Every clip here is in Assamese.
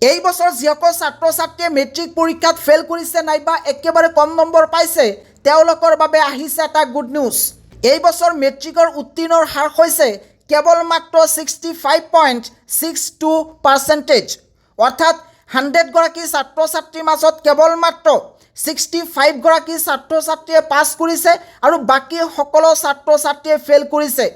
এই বছৰ যিসকল ছাত্ৰ ছাত্ৰীয়ে মেট্ৰিক পৰীক্ষাত ফেল কৰিছে নাইবা একেবাৰে কম নম্বৰ পাইছে তেওঁলোকৰ বাবে আহিছে এটা গুড নিউজ। এই বছৰ মেট্ৰিকৰ উত্তীৰ্ণৰ হাৰ হৈছে কেৱল মাত্ৰ 65.62%। অৰ্থাৎ 100 গৰাকী ছাত্ৰ ছাত্ৰীৰ মাজত কেৱল মাত্ৰ 65 গৰাকী ছাত্ৰ ছাত্ৰীয়ে পাছ কৰিছে আৰু বাকী সকলো ছাত্ৰ ছাত্ৰীয়ে ফেল কৰিছে।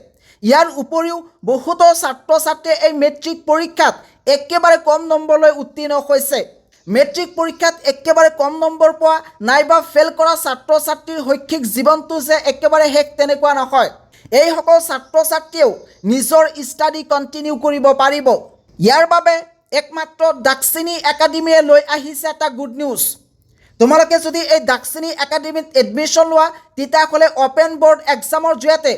ইয়াৰ উপৰিও বহুতো ছাত্ৰ ছাত্ৰীয়ে এই মেট্ৰিক পৰীক্ষাত একেবাৰে কম নম্বৰ লৈ উত্তীৰ্ণ হৈছে। মেট্ৰিক পৰীক্ষাত একেবাৰে কম নম্বৰ পোৱা নাইবা ফেল কৰা ছাত্ৰ ছাত্ৰীৰ শৈক্ষিক জীৱনটো যে একেবাৰে শেষ তেনেকুৱা নহয়। এইসকল ছাত্ৰ ছাত্ৰীয়েও নিজৰ ষ্টাডি কণ্টিনিউ কৰিব পাৰিব। ইয়াৰ বাবে একমাত্ৰ দাক্ষিণী একাডেমীয়ে লৈ আহিছে এটা গুড নিউজ। তোমালোকে যদি এই দাক্ষিণী একাডেমীত এডমিশ্যন লোৱা তেতিয়াহ'লে অপেন বৰ্ড এক্সামৰ জৰিয়তে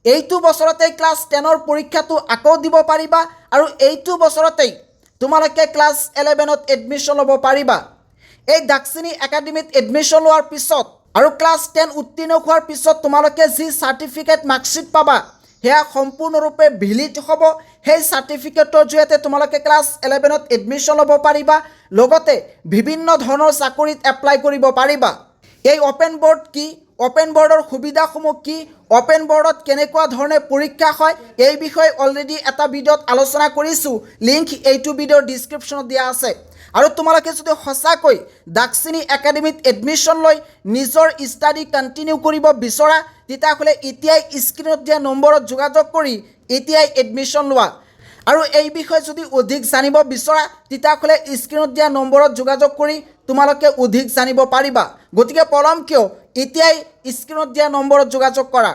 এইটো বছৰতেই ক্লাছ 10ৰ পৰীক্ষাটো আকৌ দিব পাৰিবা আৰু এইটো বছৰতেই তোমালোকে ক্লাছ 11ত এডমিশ্যন ল'ব পাৰিবা। এই দাক্ষিণী একাডেমীত এডমিশ্যন লোৱাৰ পিছত আৰু ক্লাছ 10 উত্তীৰ্ণ হোৱাৰ পিছত তোমালোকে যি চাৰ্টিফিকেট মাৰ্কশ্বিট পাবা সেয়া সম্পূৰ্ণৰূপে ভেলিড হ'ব। সেই চাৰ্টিফিকেটৰ জৰিয়তে তোমালোকে ক্লাছ 11ত এডমিশ্যন ল'ব পাৰিবা, লগতে বিভিন্ন ধৰণৰ চাকৰিত এপ্লাই কৰিব পাৰিবা। এই অপেন বৰ্ড কি, অপেন বৰ্ডৰ সুবিধাসমূহ কি, অপেন বৰ্ডত কেনেকুৱা ধৰণে পৰীক্ষা হয়, এই বিষয়ে অলৰেডি এটা ভিডিঅ'ত আলোচনা কৰিছোঁ। লিংক এইটো ভিডিঅ'ৰ ডিছক্ৰিপশ্যনত দিয়া আছে। আৰু তোমালোকে যদি সঁচাকৈ দাক্ষিণী একাডেমীত এডমিশ্যন লৈ নিজৰ ষ্টাডি কণ্টিনিউ কৰিব বিচৰা তেতিয়াহ'লে এতিয়াই স্ক্ৰীণত দিয়া নম্বৰত যোগাযোগ কৰি এতিয়াই এডমিশ্যন লোৱা। আৰু এই বিষয়ে যদি অধিক জানিব বিচৰা তেতিয়াহ'লে স্ক্ৰীণত দিয়া নম্বৰত যোগাযোগ কৰি তোমালোকে অধিক জানিব পাৰিবা। গতিকে পলম কিয়, এতিয়াই স্ক্ৰীণত দিয়া নম্বৰত যোগাযোগ কৰা।